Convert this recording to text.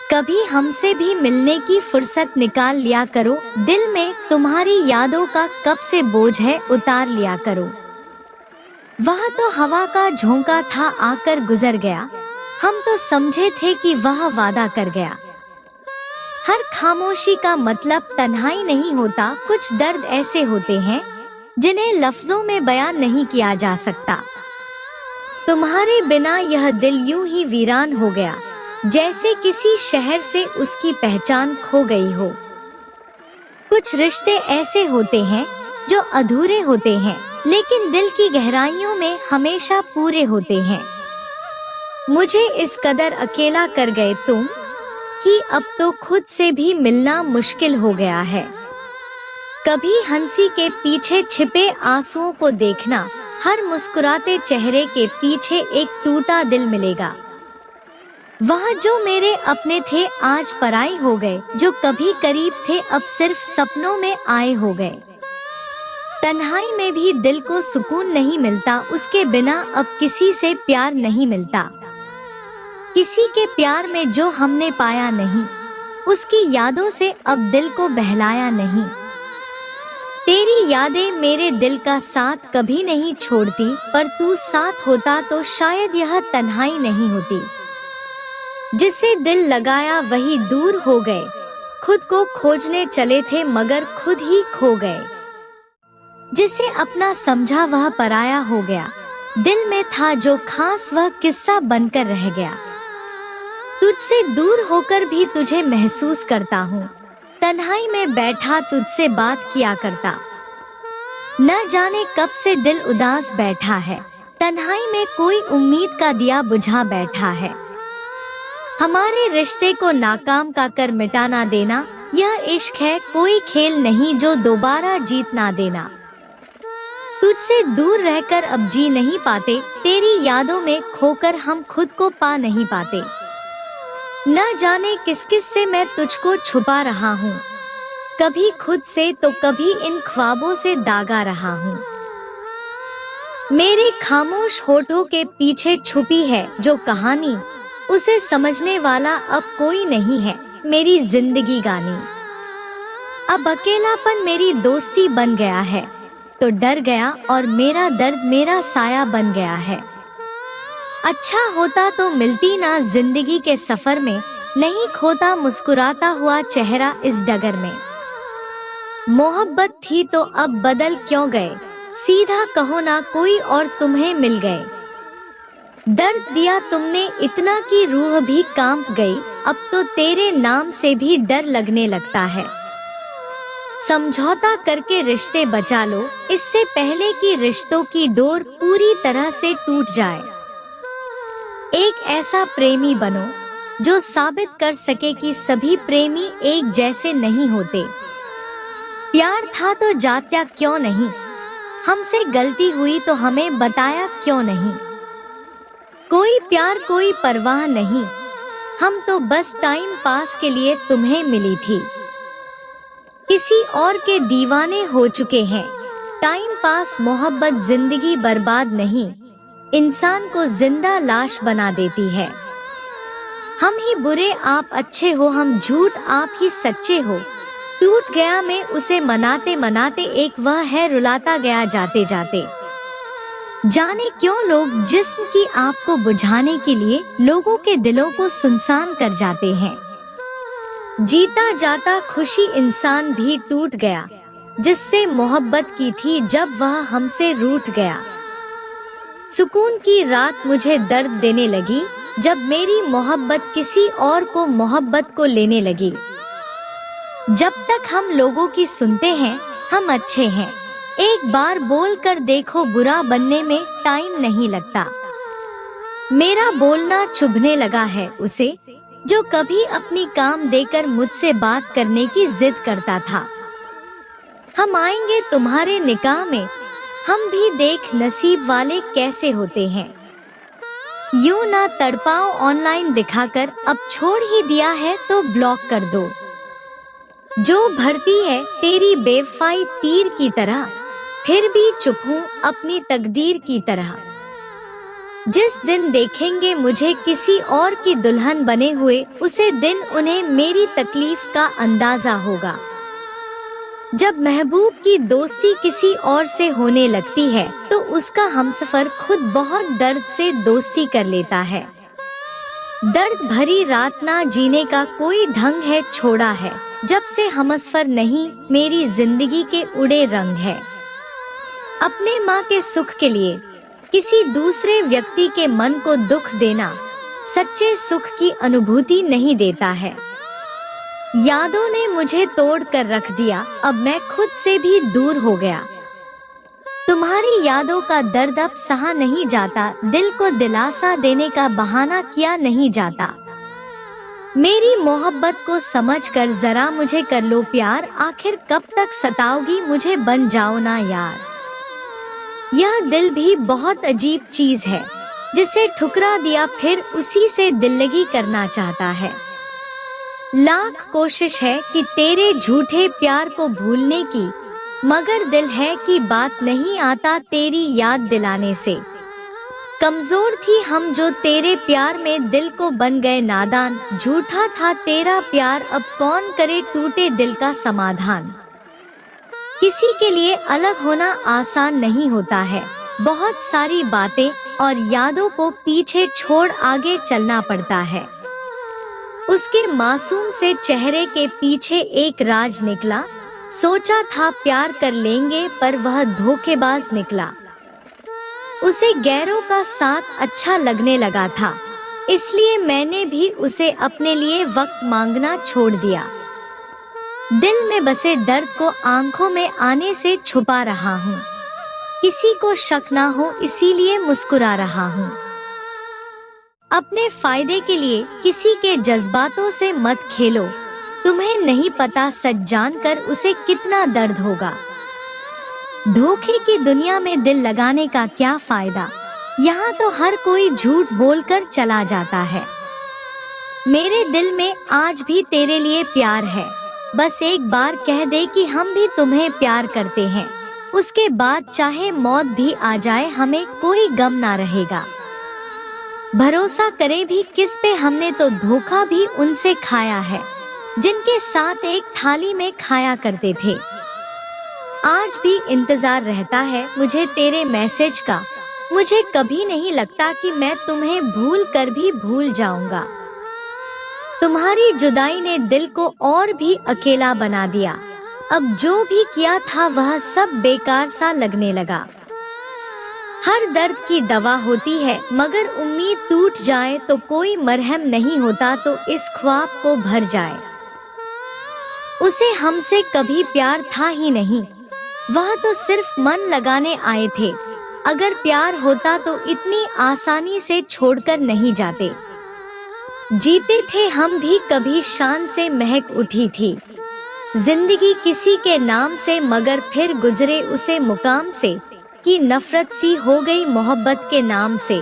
कभी हमसे भी मिलने की फुर्सत निकाल लिया करो, दिल में तुम्हारी यादों का कब से बोझ है उतार लिया करो। वह तो हवा का झोंका था आकर गुजर गया, हम तो समझे थे कि वह वादा कर गया। हर खामोशी का मतलब तन्हाई नहीं होता, कुछ दर्द ऐसे होते हैं जिन्हें लफ्जों में बयान नहीं किया जा सकता। तुम्हारे बिना यह दिल यूं ही वीरान हो गया, जैसे किसी शहर से उसकी पहचान खो गई हो। कुछ रिश्ते ऐसे होते हैं जो अधूरे होते हैं, लेकिन दिल की गहराइयों में हमेशा पूरे होते हैं। मुझे इस कदर अकेला कर गए तुम कि अब तो खुद से भी मिलना मुश्किल हो गया है। कभी हंसी के पीछे छिपे आंसुओं को देखना, हर मुस्कुराते चेहरे के पीछे एक टूटा दिल मिलेगा। वह जो मेरे अपने थे आज पराए हो गए, जो कभी करीब थे अब सिर्फ सपनों में आए हो गए। तन्हाई में भी दिल को सुकून नहीं मिलता, उसके बिना अब किसी से प्यार नहीं मिलता। किसी के प्यार में जो हमने पाया नहीं, उसकी यादों से अब दिल को बहलाया नहीं। तेरी यादें मेरे दिल का साथ कभी नहीं छोड़ती, पर तू साथ होता तो शायद यह तन्हाई नहीं होती। जिसे दिल लगाया वही दूर हो गए, खुद को खोजने चले थे मगर खुद ही खो गए। जिसे अपना समझा वह पराया हो गया, दिल में था जो खास वह किस्सा बनकर रह गया। तुझसे दूर होकर भी तुझे महसूस करता हूँ, तन्हाई में बैठा तुझसे बात किया करता। न जाने कब से दिल उदास बैठा है, तन्हाई में कोई उम्मीद का दिया बुझा बैठा है। हमारे रिश्ते को नाकाम का कर मिटाना देना, यह इश्क है कोई खेल नहीं जो दोबारा जीत ना देना। तुझसे दूर रहकर अब जी नहीं पाते, तेरी यादों में खोकर हम खुद को पा नहीं पाते। न जाने किस किस से मैं तुझको छुपा रहा हूँ, कभी खुद से तो कभी इन ख्वाबों से दागा रहा हूँ। मेरे खामोश होठों के पीछे छुपी है जो कहानी, उसे समझने वाला अब कोई नहीं है मेरी जिंदगी गानी। अब अकेलापन मेरी दोस्ती बन गया है, तो डर गया और मेरा दर्द मेरा साया बन गया है। अच्छा होता तो मिलती ना जिंदगी के सफर में, नहीं खोता मुस्कुराता हुआ चेहरा इस डगर में। मोहब्बत थी तो अब बदल क्यों गए, सीधा कहो ना कोई और तुम्हें मिल गए। दर्द दिया तुमने इतना कि रूह भी कांप गई, अब तो तेरे नाम से भी डर लगने लगता है। समझौता करके रिश्ते बचा लो, इससे पहले कि रिश्तों की डोर पूरी तरह से टूट जाए। एक ऐसा प्रेमी बनो जो साबित कर सके कि सभी प्रेमी एक जैसे नहीं होते। प्यार था तो जात्या क्यों नहीं, हमसे गलती हुई तो हमें बताया क्यों नहीं। कोई प्यार कोई परवाह नहीं, हम तो बस टाइम पास के लिए तुम्हें मिली थी। किसी और के दीवाने हो चुके हैं, टाइम पास मोहब्बत जिंदगी बर्बाद नहीं, इंसान को जिंदा लाश बना देती है। हम ही बुरे आप अच्छे हो, हम झूठ आप ही सच्चे हो। टूट गया मैं उसे मनाते मनाते, एक वह है रुलाता गया जाते जाते। जाने क्यों लोग जिस्म की आग को बुझाने के लिए लोगों के दिलों को सुनसान कर जाते हैं। जीता जाता खुशी इंसान भी टूट गया, जिससे मोहब्बत की थी जब वह हमसे रूठ गया। सुकून की रात मुझे दर्द देने लगी, जब मेरी मोहब्बत किसी और को मोहब्बत को लेने लगी। जब तक हम लोगों की सुनते हैं हम अच्छे हैं, एक बार बोल कर देखो बुरा बनने में टाइम नहीं लगता। मेरा बोलना चुभने लगा है उसे, जो कभी अपनी काम देकर मुझसे बात करने की जिद करता था। हम आएंगे तुम्हारे निकाह में, हम भी देख नसीब वाले कैसे होते हैं। यूं ना तड़पाओ ऑनलाइन दिखाकर, अब छोड़ ही दिया है तो ब्लॉक कर दो। जो भरती है तेरी बेवफाई तीर की तरह, फिर भी चुप हूँ अपनी तकदीर की तरह। जिस दिन देखेंगे मुझे किसी और की दुल्हन बने हुए, उसे दिन उन्हें मेरी तकलीफ का अंदाजा होगा। जब महबूब की दोस्ती किसी और से होने लगती है तो उसका हमसफर खुद बहुत दर्द से दोस्ती कर लेता है। दर्द भरी रात ना जीने का कोई ढंग है छोड़ा है, जब से हमसफर नहीं मेरी जिंदगी के उड़े रंग है। अपने माँ के सुख के लिए किसी दूसरे व्यक्ति के मन को दुख देना सच्चे सुख की अनुभूति नहीं देता है। यादों ने मुझे तोड़ कर रख दिया, अब मैं खुद से भी दूर हो गया। तुम्हारी यादों का दर्द अब सहा नहीं जाता, दिल को दिलासा देने का बहाना किया नहीं जाता। मेरी मोहब्बत को समझकर जरा मुझे कर लो प्यार, आखिर कब तक सताओगी मुझे, बन जाओ ना यार। यह दिल भी बहुत अजीब चीज है, जिसे ठुकरा दिया फिर उसी से दिल लगी करना चाहता है। लाख कोशिश है कि तेरे झूठे प्यार को भूलने की, मगर दिल है कि बात नहीं आता तेरी याद दिलाने से। कमजोर थी हम जो तेरे प्यार में, दिल को बन गए नादान। झूठा था तेरा प्यार, अब कौन करे टूटे दिल का समाधान। किसी के लिए अलग होना आसान नहीं होता है, बहुत सारी बातें और यादों को पीछे छोड़ आगे चलना पड़ता है। उसके मासूम से चेहरे के पीछे एक राज निकला, सोचा था प्यार कर लेंगे पर वह धोखेबाज निकला। उसे गैरों का साथ अच्छा लगने लगा था, इसलिए मैंने भी उसे अपने लिए वक्त मांगना छोड़ दिया। दिल में बसे दर्द को आंखों में आने से छुपा रहा हूँ, किसी को शक ना हो इसीलिए मुस्कुरा रहा हूँ। अपने फायदे के लिए किसी के जज्बातों से मत खेलो, तुम्हें नहीं पता सच जानकर उसे कितना दर्द होगा। धोखे की दुनिया में दिल लगाने का क्या फायदा, यहाँ तो हर कोई झूठ बोलकर चला जाता है। मेरे दिल में आज भी तेरे लिए प्यार है, बस एक बार कह दे कि हम भी तुम्हें प्यार करते हैं, उसके बाद चाहे मौत भी आ जाए हमें कोई गम ना रहेगा। भरोसा करे भी किस पे, हमने तो धोखा भी उनसे खाया है जिनके साथ एक थाली में खाया करते थे। आज भी इंतजार रहता है मुझे तेरे मैसेज का, मुझे कभी नहीं लगता कि मैं तुम्हें भूल कर भी भूल जाऊंगा। तुम्हारी जुदाई ने दिल को और भी अकेला बना दिया, अब जो भी किया था वह सब बेकार सा लगने लगा। हर दर्द की दवा होती है, मगर उम्मीद टूट जाए तो कोई मरहम नहीं होता तो इस ख्वाब को भर जाए। उसे हमसे कभी प्यार था ही नहीं, वह तो सिर्फ मन लगाने आए थे। अगर प्यार होता तो इतनी आसानी से छोड़कर नहीं जाते। जीते थे हम भी कभी शान से महक उठी थी जिंदगी किसी के नाम से, मगर फिर गुजरे उसे मुकाम से कि नफरत सी हो गई मोहब्बत के नाम से।